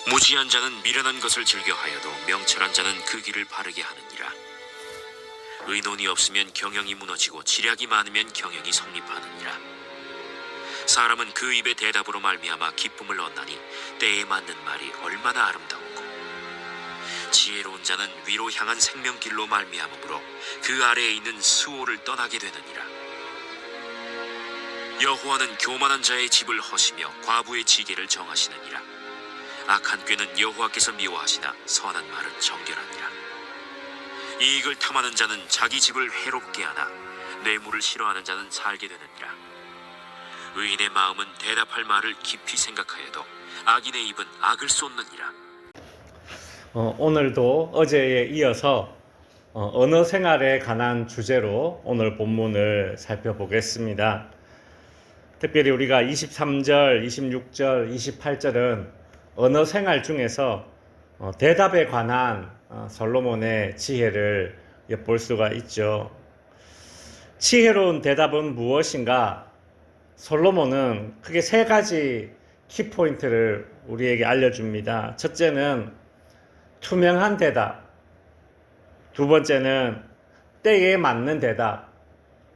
무지한 자는 미련한 것을 즐겨하여도 명철한 자는 그 길을 바르게 하느니라. 의논이 없으면 경영이 무너지고 지략이 많으면 경영이 성립하느니라. 사람은 그 입의 대답으로 말미암아 기쁨을 얻나니 때에 맞는 말이 얼마나 아름다우고, 지혜로운 자는 위로 향한 생명길로 말미암으므로 그 아래에 있는 수호를 떠나게 되느니라. 여호와는 교만한 자의 집을 허시며 과부의 지게를 정하시느니라. 악한 꾀는 여호와께서 미워하시나 선한 말은 정결하니라. 이익을 탐하는 자는 자기 집을 해롭게 하나 뇌물을 싫어하는 자는 살게 되느니라. 의인의 마음은 대답할 말을 깊이 생각하여도 악인의 입은 악을 쏟느니라. 오늘도 어제에 이어서 언어 생활에 관한 주제로 오늘 본문을 살펴보겠습니다. 특별히 우리가 23절, 26절, 28절은 언어 생활 중에서 대답에 관한 솔로몬의 지혜를 엿볼 수가 있죠. 지혜로운 대답은 무엇인가? 솔로몬은 크게 세 가지 키포인트를 우리에게 알려줍니다. 첫째는 투명한 대답, 두 번째는 때에 맞는 대답,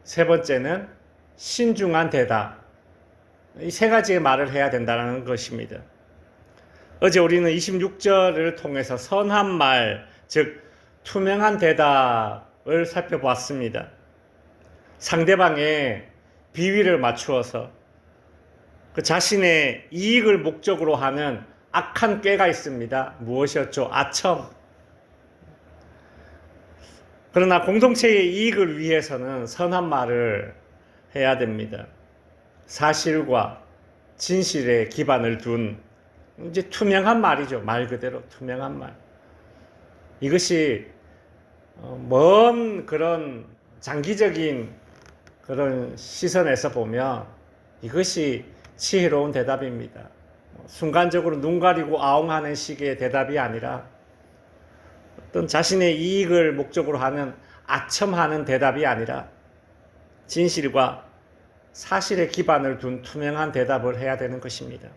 세 번째는 신중한 대답. 이 세 가지의 말을 해야 된다는 것입니다. 어제 우리는 26절을 통해서 선한 말, 즉 투명한 대답을 살펴보았습니다. 상대방의 비위를 맞추어서 그 자신의 이익을 목적으로 하는 악한 꾀가 있습니다. 무엇이었죠? 아첨. 그러나 공동체의 이익을 위해서는 선한 말을 해야 됩니다. 사실과 진실에 기반을 둔 이제 투명한 말이죠. 말 그대로 투명한 말. 이것이 먼 그런 장기적인 그런 시선에서 보면 이것이 지혜로운 대답입니다. 순간적으로 눈 가리고 아웅하는 식의 대답이 아니라 어떤 자신의 이익을 목적으로 하는 아첨하는 대답이 아니라 진실과 사실에 기반을 둔 투명한 대답을 해야 되는 것입니다.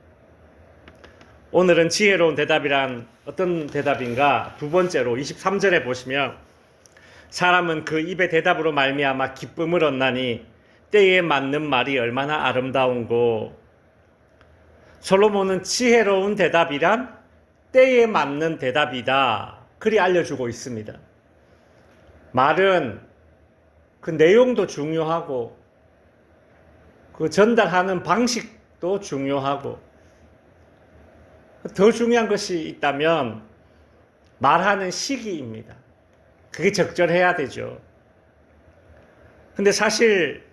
오늘은 지혜로운 대답이란 어떤 대답인가? 두 번째로 23절에 보시면 사람은 그 입의 대답으로 말미암아 기쁨을 얻나니 때에 맞는 말이 얼마나 아름다운고. 솔로몬은 지혜로운 대답이란 때에 맞는 대답이다. 그리 알려주고 있습니다. 말은 그 내용도 중요하고 그 전달하는 방식도 중요하고 더 중요한 것이 있다면 말하는 시기입니다. 그게 적절해야 되죠. 근데 사실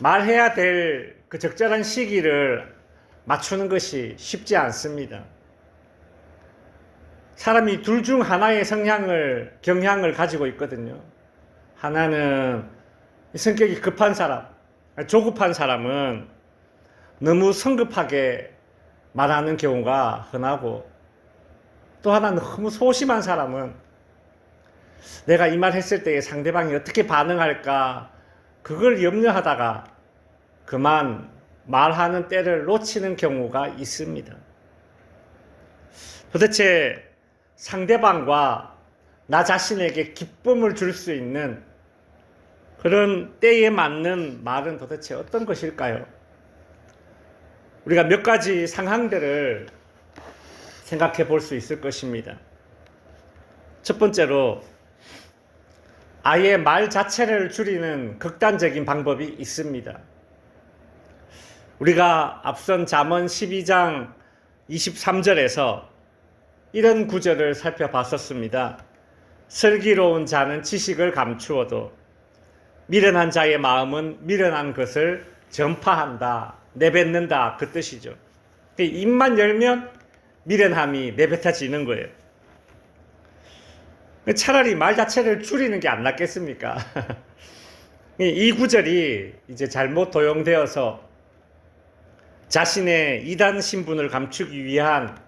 말해야 될 그 적절한 시기를 맞추는 것이 쉽지 않습니다. 사람이 둘 중 하나의 경향을 가지고 있거든요. 하나는 성격이 급한 사람, 조급한 사람은 너무 성급하게 말하는 경우가 흔하고, 또 하나는 너무 소심한 사람은 내가 이 말 했을 때 상대방이 어떻게 반응할까 그걸 염려하다가 그만 말하는 때를 놓치는 경우가 있습니다. 도대체 상대방과 나 자신에게 기쁨을 줄 수 있는 그런 때에 맞는 말은 도대체 어떤 것일까요? 우리가 몇 가지 상황들을 생각해 볼 수 있을 것입니다. 첫 번째로 아예 말 자체를 줄이는 극단적인 방법이 있습니다. 우리가 앞선 잠언 12장 23절에서 이런 구절을 살펴봤었습니다. 슬기로운 자는 지식을 감추어도 미련한 자의 마음은 미련한 것을 전파한다, 내뱉는다, 그 뜻이죠. 입만 열면 미련함이 내뱉어지는 거예요. 차라리 말 자체를 줄이는 게 안 낫겠습니까? 이 구절이 이제 잘못 도용되어서 자신의 이단 신분을 감추기 위한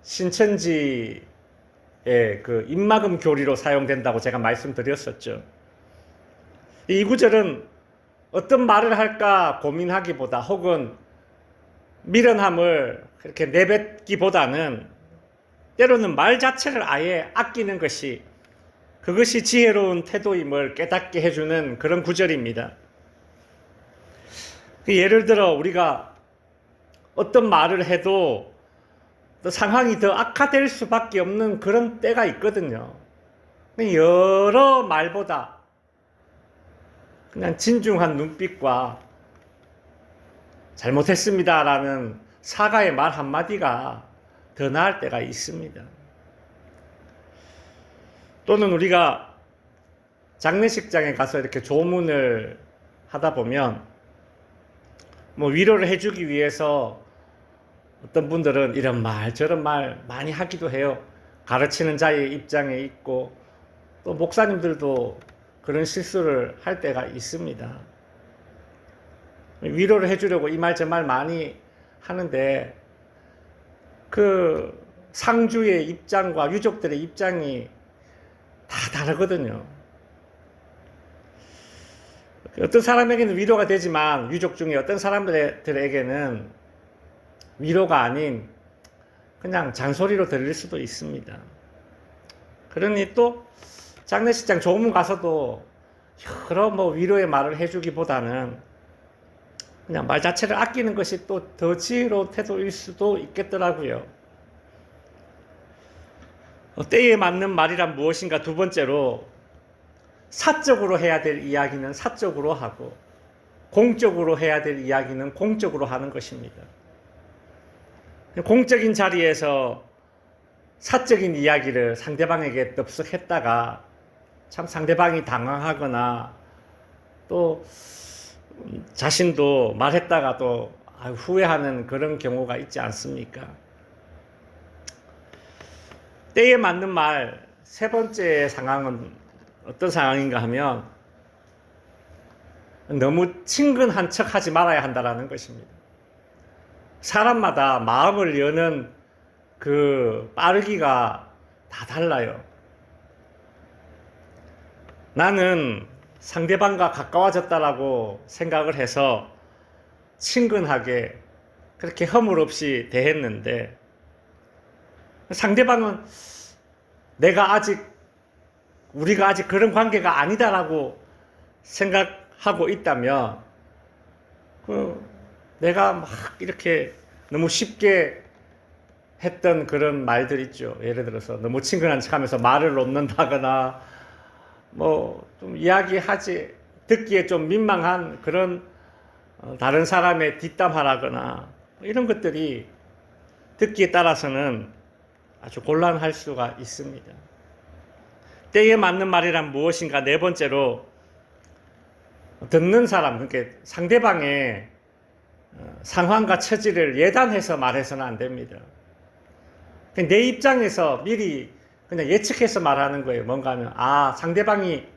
신천지의 그 입막음 교리로 사용된다고 제가 말씀드렸었죠. 이 구절은 어떤 말을 할까 고민하기보다, 혹은 미련함을 그렇게 내뱉기보다는 때로는 말 자체를 아예 아끼는 것이 그것이 지혜로운 태도임을 깨닫게 해주는 그런 구절입니다. 예를 들어 우리가 어떤 말을 해도 또 상황이 더 악화될 수밖에 없는 그런 때가 있거든요. 여러 말보다 그냥 진중한 눈빛과 잘못했습니다라는 사과의 말 한마디가 더 나을 때가 있습니다. 또는 우리가 장례식장에 가서 이렇게 조문을 하다 보면 뭐 위로를 해주기 위해서 어떤 분들은 이런 말 저런 말 많이 하기도 해요. 가르치는 자의 입장에 있고 또 목사님들도 그런 실수를 할 때가 있습니다. 위로를 해주려고 이 말 저 말 많이 하는데 그 상주의 입장과 유족들의 입장이 다 다르거든요. 어떤 사람에게는 위로가 되지만 유족 중에 어떤 사람들에게는 위로가 아닌 그냥 잔소리로 들릴 수도 있습니다. 그러니 또 장례식장 조문 가서도 여러 뭐 위로의 말을 해주기보다는 그냥 말 자체를 아끼는 것이 또 더 지혜로운 태도일 수도 있겠더라고요. 때에 맞는 말이란 무엇인가 두 번째로 사적으로 해야 될 이야기는 사적으로 하고 공적으로 해야 될 이야기는 공적으로 하는 것입니다. 공적인 자리에서 사적인 이야기를 상대방에게 덥석했다가 참 상대방이 당황하거나 또 자신도 말했다가 또 후회하는 그런 경우가 있지 않습니까? 때에 맞는 말 세 번째 상황은 어떤 상황인가 하면 너무 친근한 척 하지 말아야 한다는 것입니다. 사람마다 마음을 여는 그 빠르기가 다 달라요. 나는 상대방과 가까워졌다라고 생각을 해서 친근하게 그렇게 허물 없이 대했는데 상대방은 우리가 아직 그런 관계가 아니다라고 생각하고 있다면 내가 막 이렇게 너무 쉽게 했던 그런 말들 있죠. 예를 들어서 너무 친근한 척하면서 말을 놓는다거나 뭐 좀 듣기에 좀 민망한 그런 다른 사람의 뒷담화라거나 이런 것들이 듣기에 따라서는 아주 곤란할 수가 있습니다. 때에 맞는 말이란 무엇인가 네 번째로 듣는 사람, 그러니까 상대방의 상황과 처지를 예단해서 말해서는 안 됩니다. 내 입장에서 미리 그냥 예측해서 말하는 거예요. 뭔가 하면 상대방이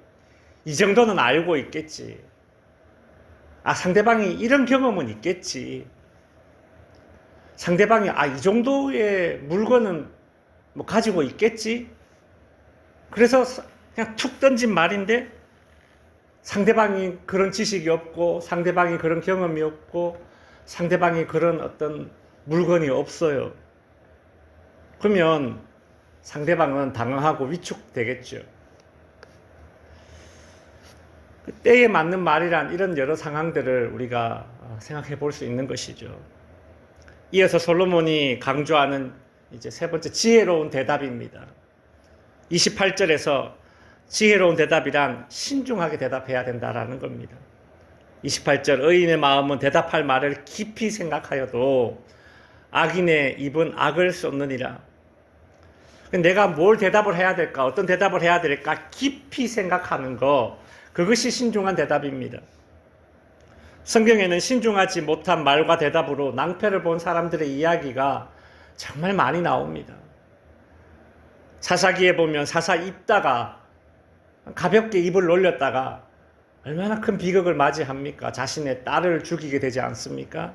이 정도는 알고 있겠지. 상대방이 이런 경험은 있겠지. 상대방이 이 정도의 물건은 뭐 가지고 있겠지. 그래서 그냥 툭 던진 말인데 상대방이 그런 지식이 없고 상대방이 그런 경험이 없고 상대방이 그런 어떤 물건이 없어요. 그러면 상대방은 당황하고 위축되겠죠. 때에 맞는 말이란 이런 여러 상황들을 우리가 생각해 볼 수 있는 것이죠. 이어서 솔로몬이 강조하는 이제 세 번째 지혜로운 대답입니다. 28절에서 지혜로운 대답이란 신중하게 대답해야 된다라는 겁니다. 28절 의인의 마음은 대답할 말을 깊이 생각하여도 악인의 입은 악을 쏟느니라. 내가 뭘 대답을 해야 될까? 어떤 대답을 해야 될까? 깊이 생각하는 거, 그것이 신중한 대답입니다. 성경에는 신중하지 못한 말과 대답으로 낭패를 본 사람들의 이야기가 정말 많이 나옵니다. 사사기에 보면 사사 입다가 가볍게 입을 놀렸다가 얼마나 큰 비극을 맞이합니까? 자신의 딸을 죽이게 되지 않습니까?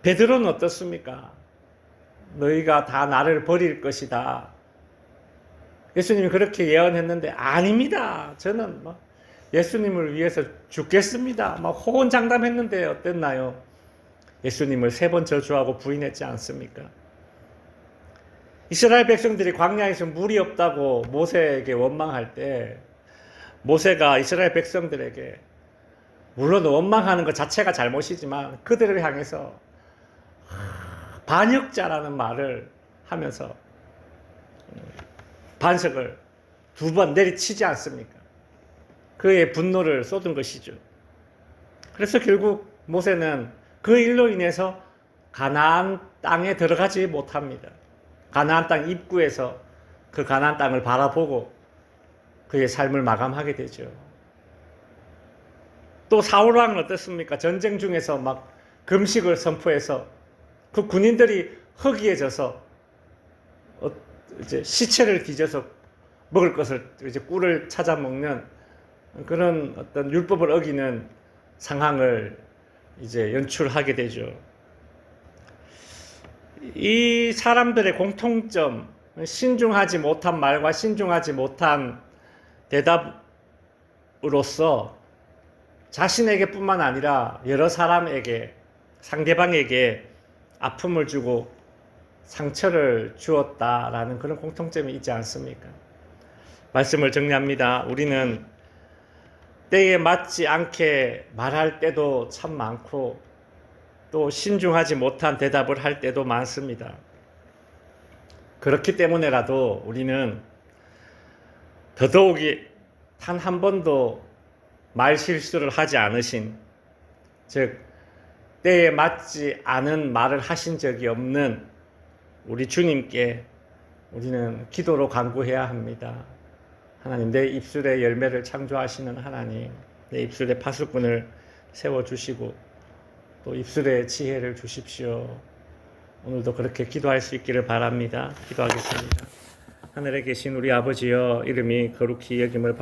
베드로는 어떻습니까? 너희가 다 나를 버릴 것이다. 예수님이 그렇게 예언했는데 아닙니다. 저는 예수님을 위해서 죽겠습니다. 호언장담했는데 어땠나요? 예수님을 3번 저주하고 부인했지 않습니까? 이스라엘 백성들이 광야에서 물이 없다고 모세에게 원망할 때 모세가 이스라엘 백성들에게 물론 원망하는 것 자체가 잘못이지만 그들을 향해서 반역자라는 말을 하면서 반석을 2번 내리치지 않습니까? 그의 분노를 쏟은 것이죠. 그래서 결국 모세는 그 일로 인해서 가나안 땅에 들어가지 못합니다. 가나안 땅 입구에서 그 가나안 땅을 바라보고 그의 삶을 마감하게 되죠. 또 사울 왕은 어떻습니까? 전쟁 중에서 막 금식을 선포해서 그 군인들이 허기해져서 이제 시체를 뒤져서 먹을 것을 이제 꿀을 찾아 먹는 그런 어떤 율법을 어기는 상황을 이제 연출하게 되죠. 이 사람들의 공통점, 신중하지 못한 말과 신중하지 못한 대답으로서 자신에게뿐만 아니라 여러 사람에게, 상대방에게 아픔을 주고 상처를 주었다라는 그런 공통점이 있지 않습니까? 말씀을 정리합니다. 우리는 때에 맞지 않게 말할 때도 참 많고 또 신중하지 못한 대답을 할 때도 많습니다. 그렇기 때문에라도 우리는 더더욱이 단 한 번도 말 실수를 하지 않으신, 즉 때에 맞지 않은 말을 하신 적이 없는 우리 주님께 우리는 기도로 간구해야 합니다. 하나님, 내 입술에 열매를 창조하시는 하나님, 내 입술에 파수꾼을 세워주시고 또 입술에 지혜를 주십시오. 오늘도 그렇게 기도할 수 있기를 바랍니다. 기도하겠습니다. 하늘에 계신 우리 아버지여, 이름이 거룩히 여김을